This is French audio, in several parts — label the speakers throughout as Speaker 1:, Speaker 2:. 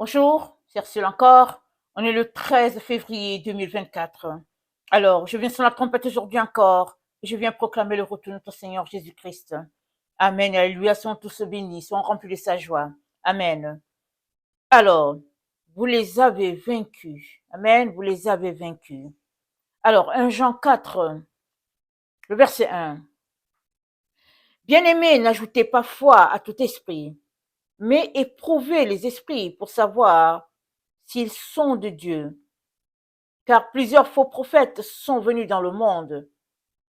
Speaker 1: Bonjour, c'est Ursule encore. On est le 13 février 2024. Alors, je viens sur la trompette aujourd'hui encore et je viens proclamer le retour de notre Seigneur Jésus-Christ. Amen. Alléluia, soyons tous bénis, soyons remplis de sa joie. Amen. Alors, vous les avez vaincus. Amen. Vous les avez vaincus. Alors, 1 Jean 4, le verset 1. Bien-aimés, n'ajoutez pas foi à tout esprit, mais éprouvez les esprits pour savoir s'ils sont de Dieu. Car plusieurs faux prophètes sont venus dans le monde.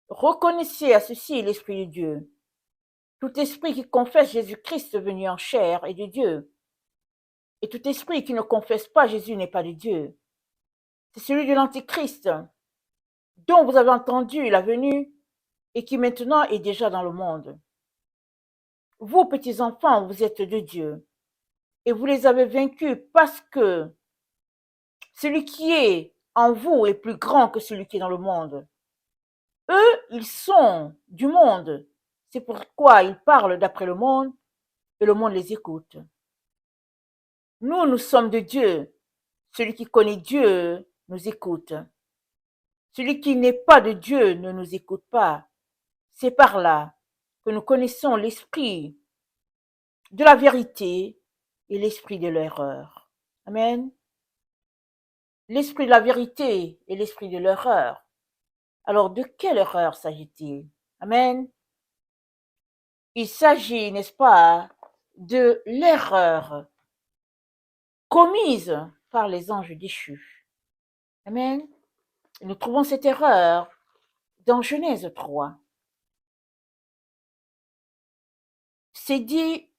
Speaker 1: Reconnaissez à ceci l'Esprit de Dieu. Tout esprit qui confesse Jésus-Christ venu en chair est de Dieu. Et tout esprit qui ne confesse pas Jésus n'est pas de Dieu. C'est celui de l'Antichrist, dont vous avez entendu la venue et qui maintenant est déjà dans le monde. Vous, petits enfants, vous êtes de Dieu. Et vous les avez vaincus parce que celui qui est en vous est plus grand que celui qui est dans le monde. Eux, ils sont du monde. C'est pourquoi ils parlent d'après le monde et le monde les écoute. Nous, nous sommes de Dieu. Celui qui connaît Dieu nous écoute. Celui qui n'est pas de Dieu ne nous écoute pas. C'est par là que nous connaissons l'esprit de la vérité et l'esprit de l'erreur. Amen. L'esprit de la vérité et l'esprit de l'erreur. Alors, de quelle erreur s'agit-il? Amen. Il s'agit, n'est-ce pas, de l'erreur commise par les anges déchus. Amen. Nous trouvons cette erreur dans Genèse 3. C'est dit,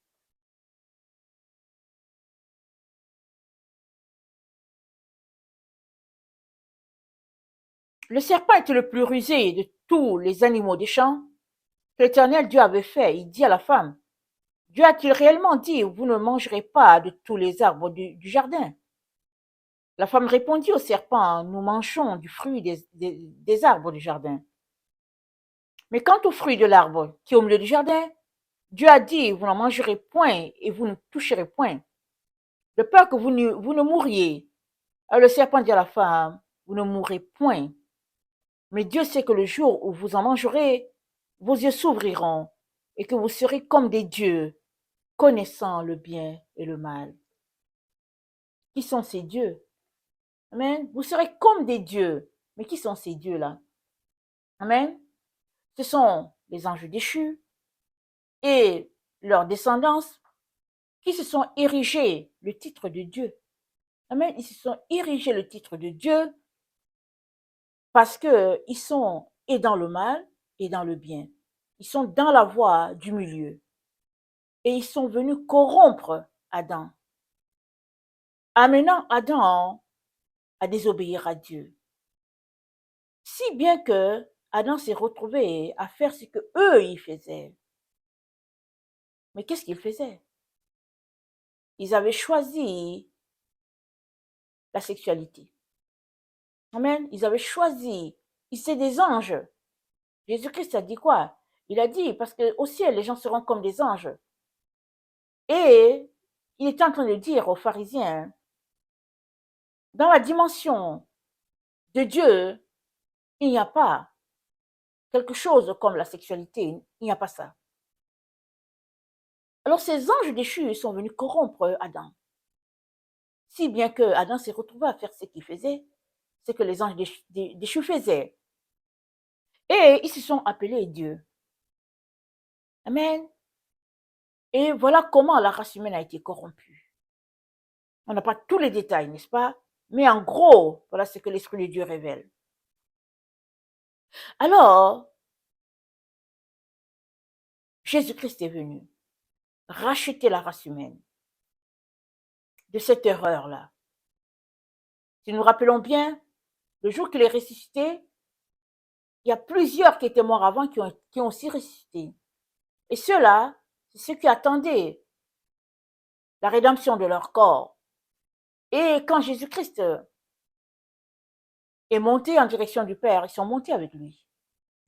Speaker 1: le serpent était le plus rusé de tous les animaux des champs que l'Éternel Dieu avait fait. Il dit à la femme, Dieu a-t-il réellement dit, vous ne mangerez pas de tous les arbres du jardin? La femme répondit au serpent, nous mangeons du fruit des arbres du jardin. Mais quant au fruit de l'arbre qui est au milieu du jardin, Dieu a dit, vous n'en mangerez point et vous ne toucherez point, de peur que vous ne mouriez. Alors le serpent dit à la femme, vous ne mourrez point. Mais Dieu sait que le jour où vous en mangerez, vos yeux s'ouvriront et que vous serez comme des dieux, connaissant le bien et le mal. Qui sont ces dieux? Amen. Vous serez comme des dieux. Mais qui sont ces dieux-là? Amen. Ce sont les anges déchus et leurs descendants qui se sont érigés le titre de Dieu. Amen. Ils se sont érigés le titre de Dieu parce qu'ils sont et dans le mal et dans le bien. Ils sont dans la voie du milieu. Et ils sont venus corrompre Adam, amenant Adam à désobéir à Dieu. Si bien que Adam s'est retrouvé à faire ce que eux ils faisaient. Mais qu'est-ce qu'ils faisaient? Ils avaient choisi la sexualité. Amen. Ils avaient choisi. Ils étaient des anges. Jésus-Christ a dit quoi? Il a dit, parce qu'au ciel, les gens seront comme des anges. Et il était en train de dire aux pharisiens, dans la dimension de Dieu, il n'y a pas quelque chose comme la sexualité, il n'y a pas ça. Alors ces anges déchus sont venus corrompre Adam. Si bien que Adam s'est retrouvé à faire ce qu'il faisait, ce que les anges déchus faisaient. Et ils se sont appelés Dieu. Amen. Et voilà comment la race humaine a été corrompue. On n'a pas tous les détails, n'est-ce pas? Mais en gros, voilà ce que l'Esprit de Dieu révèle. Alors, Jésus-Christ est venu racheter la race humaine de cette erreur-là. Si nous nous rappelons bien, le jour qu'il est ressuscité, il y a plusieurs qui étaient morts avant qui ont aussi ressuscité. Et ceux-là, c'est ceux qui attendaient la rédemption de leur corps. Et quand Jésus-Christ est monté en direction du Père, ils sont montés avec lui.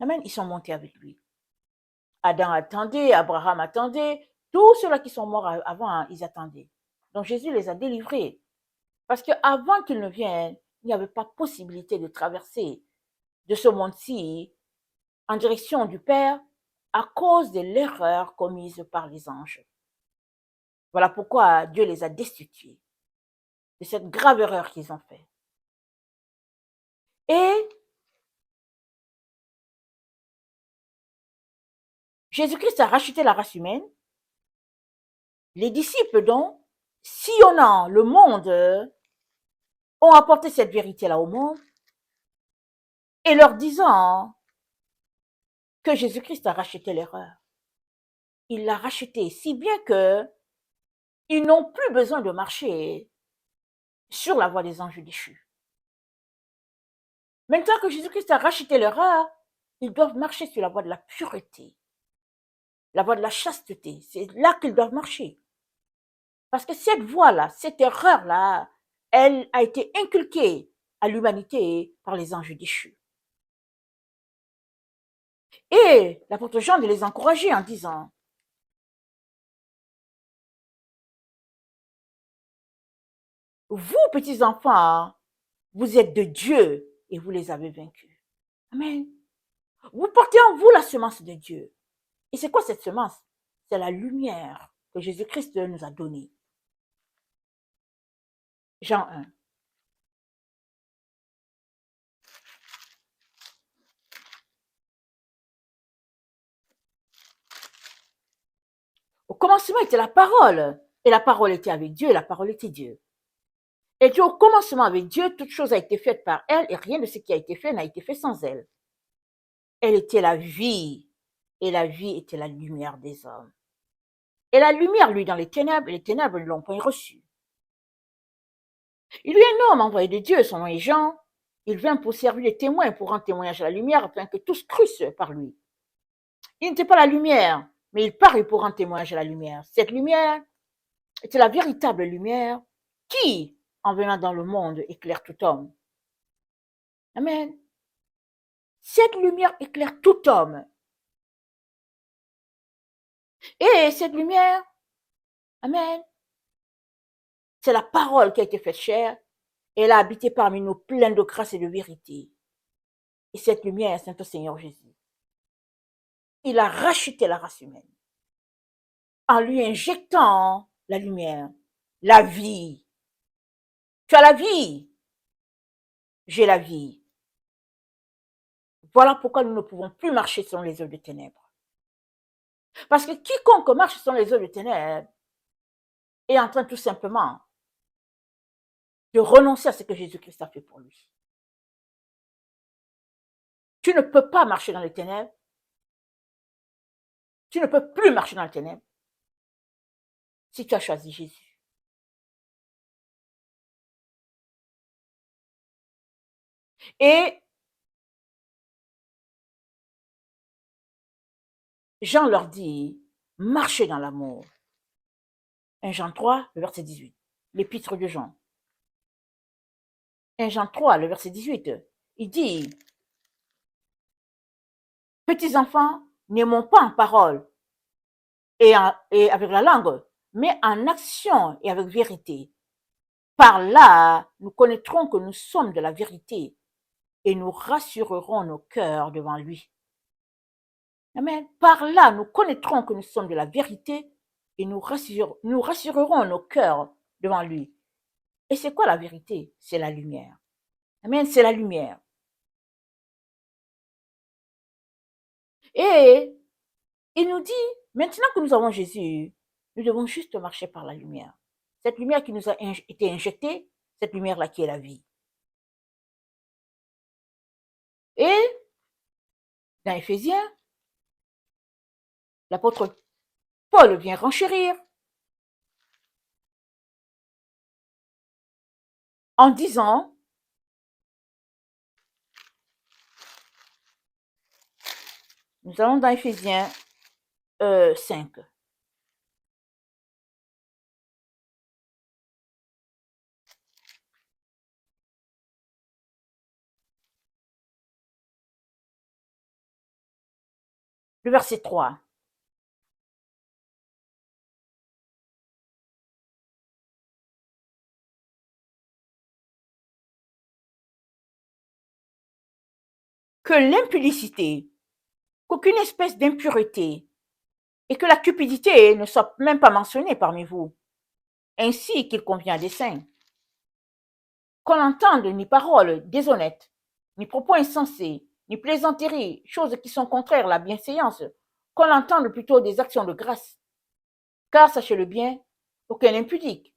Speaker 1: Amen, ils sont montés avec lui. Adam attendait, Abraham attendait, tous ceux-là qui sont morts avant, ils attendaient. Donc Jésus les a délivrés. Parce qu'avant qu'ils ne viennent, il n'y avait pas possibilité de traverser de ce monde-ci en direction du Père à cause de l'erreur commise par les anges. Voilà pourquoi Dieu les a destitués de cette grave erreur qu'ils ont faite. Et Jésus-Christ a racheté la race humaine. Les disciples, donc, sillonnant le monde, ont apporté cette vérité-là au monde et leur disant que Jésus-Christ a racheté l'erreur. Il l'a racheté si bien que ils n'ont plus besoin de marcher sur la voie des anges déchus. Maintenant que Jésus-Christ a racheté l'erreur, ils doivent marcher sur la voie de la pureté, la voie de la chasteté. C'est là qu'ils doivent marcher. Parce que cette voie-là, cette erreur-là, elle a été inculquée à l'humanité par les anges déchus. Et l'apôtre Jean de les encourager en disant, vous, petits enfants, vous êtes de Dieu et vous les avez vaincus. Amen. Vous portez en vous la semence de Dieu. Et c'est quoi cette semence? C'est la lumière que Jésus-Christ nous a donnée. Jean 1. Au commencement était la parole, et la parole était avec Dieu, et la parole était Dieu. Et Dieu, au commencement avec Dieu, toute chose a été faite par elle, et rien de ce qui a été fait n'a été fait sans elle. Elle était la vie, et la vie était la lumière des hommes. Et la lumière, lui, dans les ténèbres, et les ténèbres ne l'ont point reçue. Il y a un homme envoyé de Dieu, son nom est Jean. Il vient pour servir de témoin, pour rendre témoignage à la lumière, afin que tous crussent par lui. Il n'était pas la lumière, mais il parut pour rendre témoignage à la lumière. Cette lumière était la véritable lumière qui, en venant dans le monde, éclaire tout homme. Amen. Cette lumière éclaire tout homme. Et cette lumière, amen, c'est la parole qui a été faite chair. Et elle a habité parmi nous pleine de grâce et de vérité. Et cette lumière, c'est notre Seigneur Jésus. Il a racheté la race humaine en lui injectant la lumière, la vie. Tu as la vie, j'ai la vie. Voilà pourquoi nous ne pouvons plus marcher selon les œuvres des ténèbres. Parce que quiconque marche selon les œuvres des ténèbres est en train tout simplement de renoncer à ce que Jésus-Christ a fait pour lui. Tu ne peux pas marcher dans les ténèbres. Tu ne peux plus marcher dans les ténèbres si tu as choisi Jésus. Et Jean leur dit, marchez dans l'amour. 1 Jean 3, le verset 18. L'épître de Jean. 1 Jean 3, le verset 18. Il dit, petits enfants, n'aimons pas en parole et avec la langue, mais en action et avec vérité. Par là, nous connaîtrons que nous sommes de la vérité et nous rassurerons nos cœurs devant lui. Amen. Par là, nous connaîtrons que nous sommes de la vérité et nous rassurerons nos cœurs devant lui. Et c'est quoi la vérité? C'est la lumière. Amen, c'est la lumière. Et il nous dit, maintenant que nous avons Jésus, nous devons juste marcher par la lumière. Cette lumière qui nous a été injectée, cette lumière-là qui est la vie. Et dans Éphésiens, l'apôtre Paul vient renchérir en disant, nous allons dans Éphésiens 5. Le verset 3. que l'impudicité, qu'aucune espèce d'impureté et que la cupidité ne soit même pas mentionnée parmi vous, ainsi qu'il convient à des saints. Qu'on n'entende ni paroles déshonnêtes, ni propos insensés, ni plaisanteries, choses qui sont contraires à la bienséance, qu'on entende plutôt des actions de grâce. Car sachez-le bien, aucun impudique,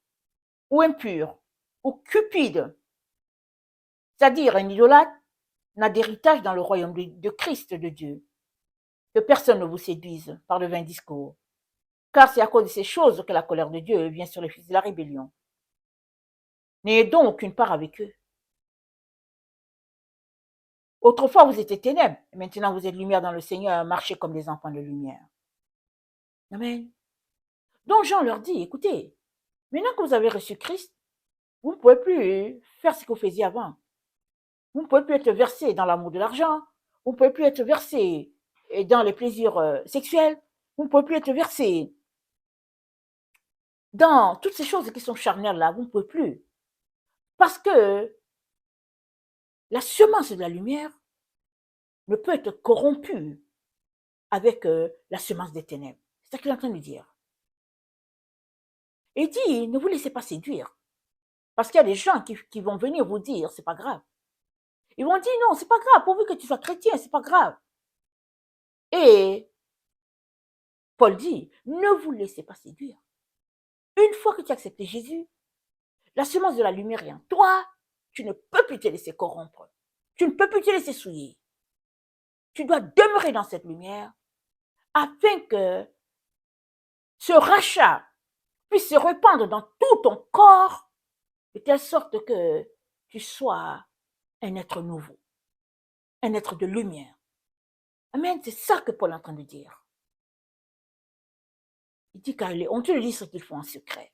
Speaker 1: ou impur, ou cupide, c'est-à-dire un idolâtre, n'a d'héritage dans le royaume de Christ de Dieu. Que personne ne vous séduise par de vains discours, car c'est à cause de ces choses que la colère de Dieu vient sur les fils de la rébellion. N'ayez donc aucune part avec eux. Autrefois, vous étiez ténèbres, maintenant vous êtes lumière dans le Seigneur, marchez comme des enfants de lumière. Amen. Donc Jean leur dit, écoutez, maintenant que vous avez reçu Christ, vous ne pouvez plus faire ce que vous faisiez avant. Vous ne pouvez plus être versé dans l'amour de l'argent, vous ne pouvez plus être versé dans les plaisirs sexuels, vous ne pouvez plus être versé dans toutes ces choses qui sont charnelles là, vous ne pouvez plus. Parce que la semence de la lumière ne peut être corrompue avec la semence des ténèbres. C'est ça qu'il est en train de dire. Et il dit, ne vous laissez pas séduire. Parce qu'il y a des gens qui vont venir vous dire, c'est pas grave. Ils vont dire, non, c'est pas grave, pourvu que tu sois chrétien, c'est pas grave. Et Paul dit, ne vous laissez pas séduire. Une fois que tu as accepté Jésus, la semence de la lumière est en toi, tu ne peux plus te laisser corrompre. Tu ne peux plus te laisser souiller. Tu dois demeurer dans cette lumière afin que ce rachat puisse se répandre dans tout ton corps de telle sorte que tu sois un être nouveau, un être de lumière. Amen, c'est ça que Paul est en train de dire. Il dit qu'il est honteux de dire ce qu'il faut en secret.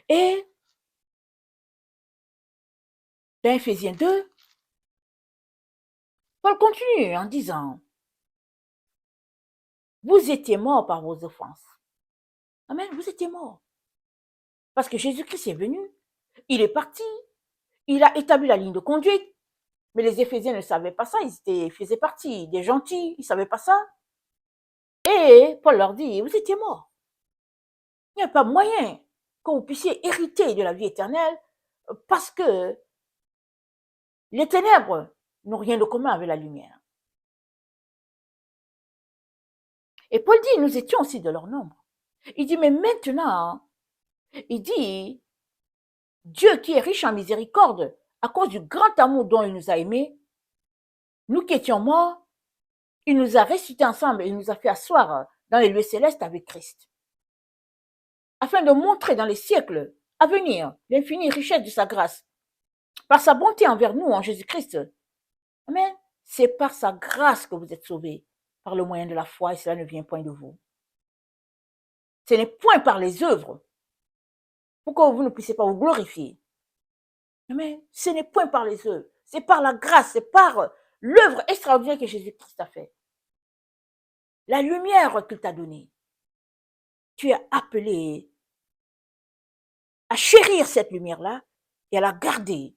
Speaker 1: Et dans Éphésiens 2, Paul continue en disant, vous étiez morts par vos offenses. Amen, vous étiez morts. Parce que Jésus-Christ est venu, il est parti, il a établi la ligne de conduite, mais les Éphésiens ne savaient pas ça, ils faisaient partie des gentils, ils ne savaient pas ça. Et Paul leur dit, vous étiez morts. Il n'y a pas moyen que vous puissiez hériter de la vie éternelle parce que les ténèbres n'ont rien de commun avec la lumière. Et Paul dit, nous étions aussi de leur nombre. Il dit, mais maintenant, il dit, Dieu qui est riche en miséricorde, à cause du grand amour dont il nous a aimés, nous qui étions morts, il nous a ressuscités ensemble et il nous a fait asseoir dans les lieux célestes avec Christ, afin de montrer dans les siècles à venir l'infinie richesse de sa grâce, par sa bonté envers nous en Jésus-Christ. Amen. C'est par sa grâce que vous êtes sauvés, par le moyen de la foi, et cela ne vient point de vous. Ce n'est point par les œuvres, pour que vous ne puissiez pas vous glorifier. Amen. Ce n'est point par les œuvres, c'est par la grâce, c'est par l'œuvre extraordinaire que Jésus-Christ a fait. La lumière qu'il t'a donnée. Tu es appelé à chérir cette lumière-là et à la garder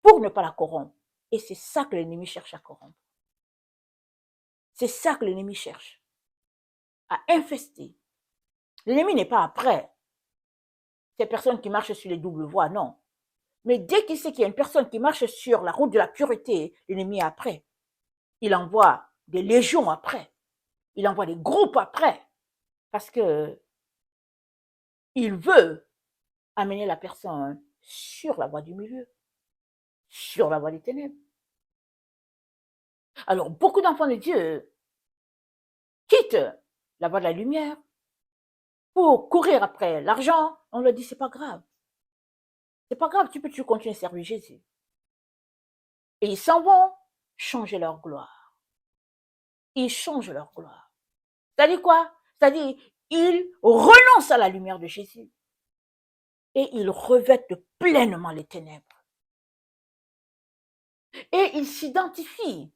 Speaker 1: pour ne pas la corrompre. Et c'est ça que l'ennemi cherche à corrompre. C'est ça que l'ennemi cherche à infester. L'ennemi n'est pas après ces personnes qui marchent sur les doubles voies, non. Mais dès qu'il sait qu'il y a une personne qui marche sur la route de la pureté, l'ennemi est après. Il envoie des légions après. Il envoie des groupes après. Parce que il veut amener la personne sur la voie du milieu, sur la voie des ténèbres. Alors, beaucoup d'enfants de Dieu quittent la voie de la lumière pour courir après l'argent. On leur dit, c'est pas grave. C'est pas grave, tu peux toujours continuer à servir Jésus. Et ils s'en vont changer leur gloire. Ils changent leur gloire. C'est-à-dire quoi? C'est-à-dire, ils renoncent à la lumière de Jésus. Et ils revêtent pleinement les ténèbres. Et ils s'identifient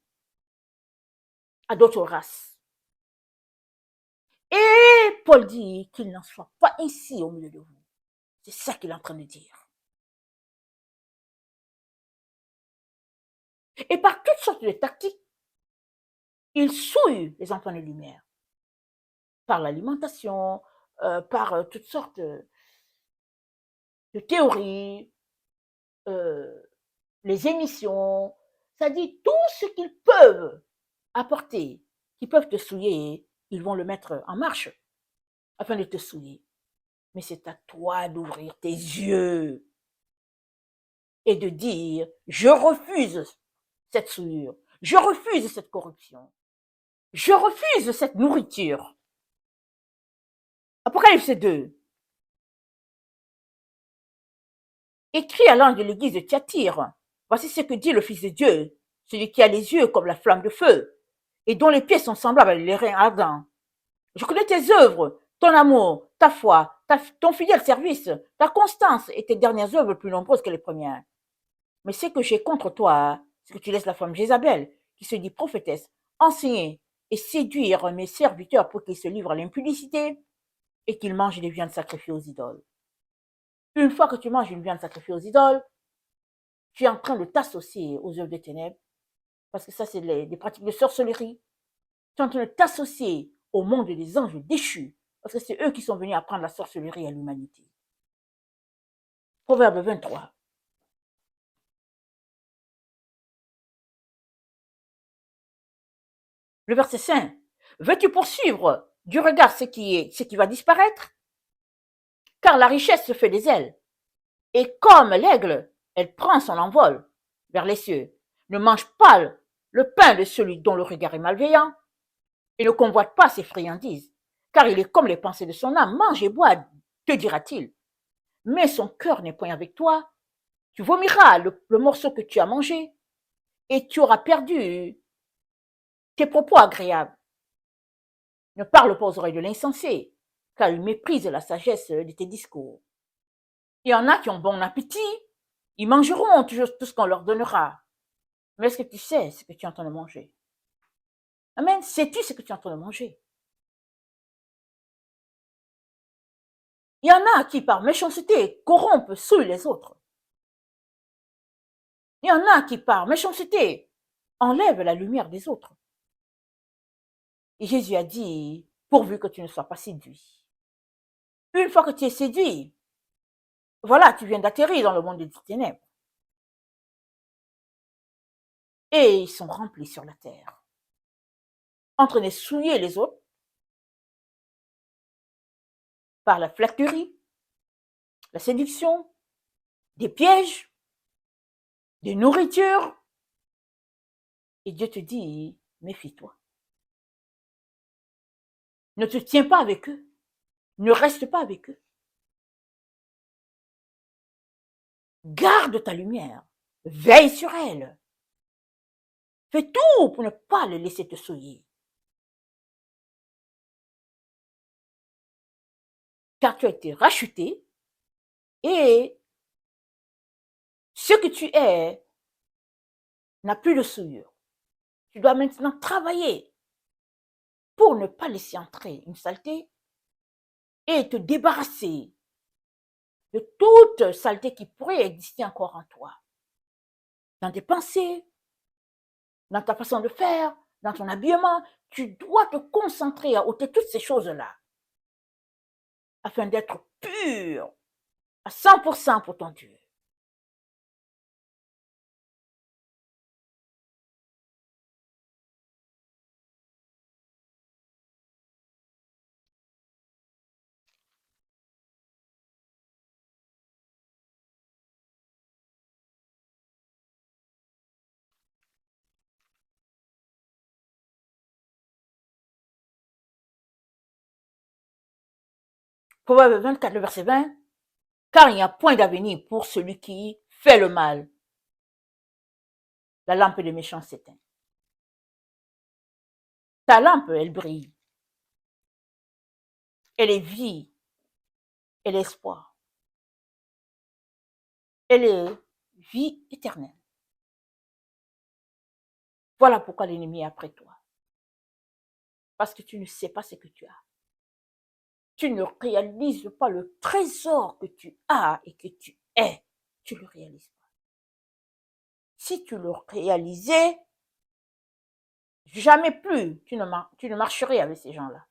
Speaker 1: à d'autres races. Et Paul dit qu'il n'en soit pas ainsi au milieu de vous. C'est ça qu'il est en train de dire. Et par toutes sortes de tactiques, il souille les enfants de lumière. Par l'alimentation, par toutes sortes de théories, les émissions, c'est-à-dire tout ce qu'ils peuvent apporter, qui peuvent te souiller, ils vont le mettre en marche afin de te souiller. Mais c'est à toi d'ouvrir tes yeux et de dire, je refuse cette souillure, je refuse cette corruption, je refuse cette nourriture. Apocalypse 2. Écrit à l'ange de l'église de Thyatire, voici ce que dit le Fils de Dieu, celui qui a les yeux comme la flamme de feu, et dont les pieds sont semblables à l'airain ardent. Je connais tes œuvres, ton amour, ta foi, ton fidèle service, ta constance et tes dernières œuvres plus nombreuses que les premières. Mais ce que j'ai contre toi, c'est que tu laisses la femme Jézabel, qui se dit prophétesse, enseigner et séduire mes serviteurs pour qu'ils se livrent à l'impudicité et qu'ils mangent des viandes sacrifiées aux idoles. Une fois que tu manges une viande sacrifiée aux idoles, tu es en train de t'associer aux œuvres des ténèbres, parce que ça, c'est des pratiques de sorcellerie. Tu es en train de t'associer au monde des anges déchus, parce que c'est eux qui sont venus apprendre la sorcellerie à l'humanité. Proverbe 23. Le verset 5. Veux-tu poursuivre du regard ce qui va disparaître? Car la richesse se fait des ailes, et comme l'aigle, elle prend son envol vers les cieux. Ne mange pas le pain de celui dont le regard est malveillant, et ne convoite pas ses friandises, car il est comme les pensées de son âme. Mange et bois, te dira-t-il. Mais son cœur n'est point avec toi. Tu vomiras le morceau que tu as mangé, et tu auras perdu tes propos agréables. Ne parle pas aux oreilles de l'insensé, car il méprise la sagesse de tes discours. Il y en a qui ont bon appétit, ils mangeront toujours tout ce qu'on leur donnera. Mais est-ce que tu sais ce que tu es en train de manger? Amen. Sais-tu ce que tu es en train de manger? Il y en a qui, par méchanceté, corrompent, souillent les autres. Il y en a qui, par méchanceté, enlèvent la lumière des autres. Et Jésus a dit, pourvu que tu ne sois pas séduit. Une fois que tu es séduit, voilà, tu viens d'atterrir dans le monde des ténèbres. Et ils sont remplis sur la terre, en train de souiller les autres par la flatterie, la séduction, des pièges, des nourritures. Et Dieu te dit, méfie-toi. Ne te tiens pas avec eux. Ne reste pas avec eux. Garde ta lumière. Veille sur elle. Fais tout pour ne pas le laisser te souiller. Car tu as été racheté et ce que tu es n'a plus de souillure. Tu dois maintenant travailler pour ne pas laisser entrer une saleté et te débarrasser de toute saleté qui pourrait exister encore en toi. Dans tes pensées, dans ta façon de faire, dans ton habillement, tu dois te concentrer à ôter toutes ces choses-là afin d'être pur à 100% pour ton Dieu. Proverbe 24, le verset 20. Car il n'y a point d'avenir pour celui qui fait le mal. La lampe des méchants s'éteint. Ta lampe, elle brille. Elle est vie. Elle est espoir. Elle est vie éternelle. Voilà pourquoi l'ennemi est après toi. Parce que tu ne sais pas ce que tu as. Tu ne réalises pas le trésor que tu as et que tu es. Tu ne le réalises pas. si tu le réalisais, jamais plus tu ne marcherais avec ces gens-là.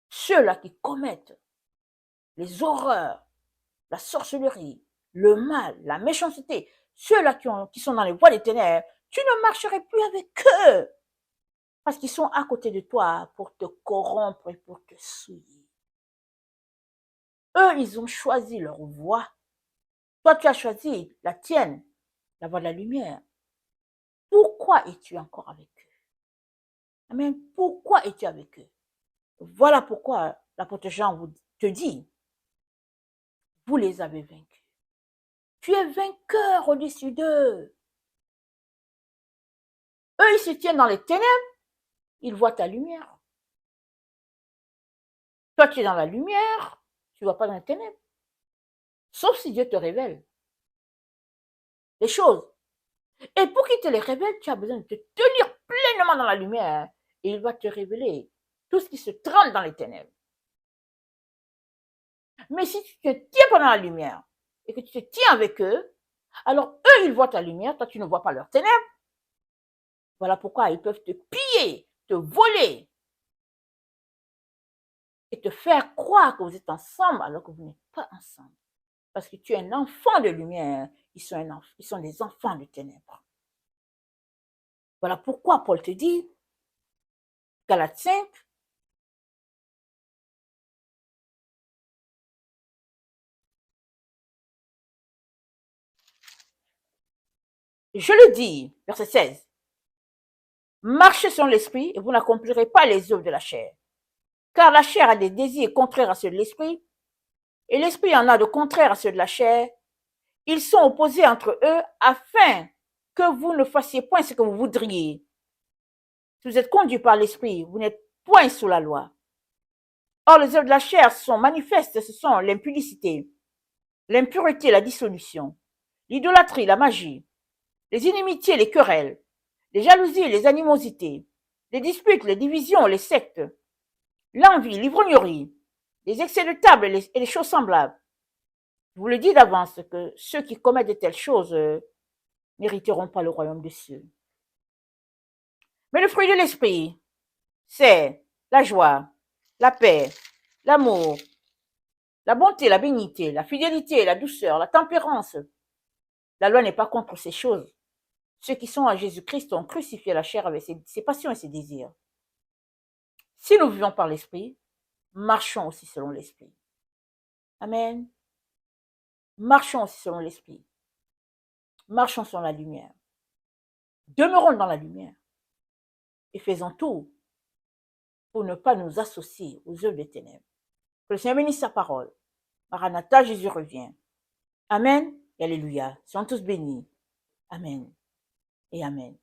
Speaker 1: Ceux-là qui commettent les horreurs, la sorcellerie, le mal, la méchanceté, ceux-là qui sont dans les voies des ténèbres, tu ne marcherais plus avec eux parce qu'ils sont à côté de toi pour te corrompre et pour te souiller. Eux, ils ont choisi leur voie. Toi, tu as choisi la tienne, la voie de la lumière. Pourquoi es-tu encore avec eux? Amen. Pourquoi es-tu avec eux? Voilà pourquoi l'apôtre Jean te dit, vous les avez vaincus. Tu es vainqueur au-dessus d'eux. Eux, ils se tiennent dans les ténèbres, ils voient ta lumière. Toi, tu es dans la lumière, tu ne vois pas dans les ténèbres. Sauf si Dieu te révèle les choses. Et pour qu'il te les révèle, tu as besoin de te tenir pleinement dans la lumière. Et il va te révéler tout ce qui se trame dans les ténèbres. Mais si tu te tiens pas dans la lumière et que tu te tiens avec eux, alors eux, ils voient ta lumière, toi, tu ne vois pas leurs ténèbres. Voilà pourquoi ils peuvent te piller, te voler et te faire croire que vous êtes ensemble alors que vous n'êtes pas ensemble. Parce que tu es un enfant de lumière, ils sont des enfants de ténèbres. Voilà pourquoi Paul te dit, Galates 5, je le dis, verset 16, marchez selon l'esprit et vous n'accomplirez pas les œuvres de la chair. Car la chair a des désirs contraires à ceux de l'esprit, et l'esprit en a de contraires à ceux de la chair. Ils sont opposés entre eux afin que vous ne fassiez point ce que vous voudriez. Si vous êtes conduits par l'esprit, vous n'êtes point sous la loi. Or, les œuvres de la chair sont manifestes, ce sont l'impudicité, l'impureté, la dissolution, l'idolâtrie, la magie, les inimitiés, les querelles, les jalousies, les animosités, les disputes, les divisions, les sectes, l'envie, l'ivrognerie, les excès de table et les choses semblables. Je vous le dis d'avance que ceux qui commettent de telles choses n'hériteront pas le royaume des cieux. Mais le fruit de l'esprit, c'est la joie, la paix, l'amour, la bonté, la bénignité, la fidélité, la douceur, la tempérance. La loi n'est pas contre ces choses. Ceux qui sont à Jésus-Christ ont crucifié la chair avec ses passions et ses désirs. Si nous vivons par l'esprit, marchons aussi selon l'esprit. Amen. Marchons aussi selon l'esprit. Marchons sur la lumière. Demeurons dans la lumière. Et faisons tout pour ne pas nous associer aux œuvres des ténèbres. Que le Seigneur bénisse sa parole. Maranatha, Jésus revient. Amen et alléluia. Soyons tous bénis. Amen et amen.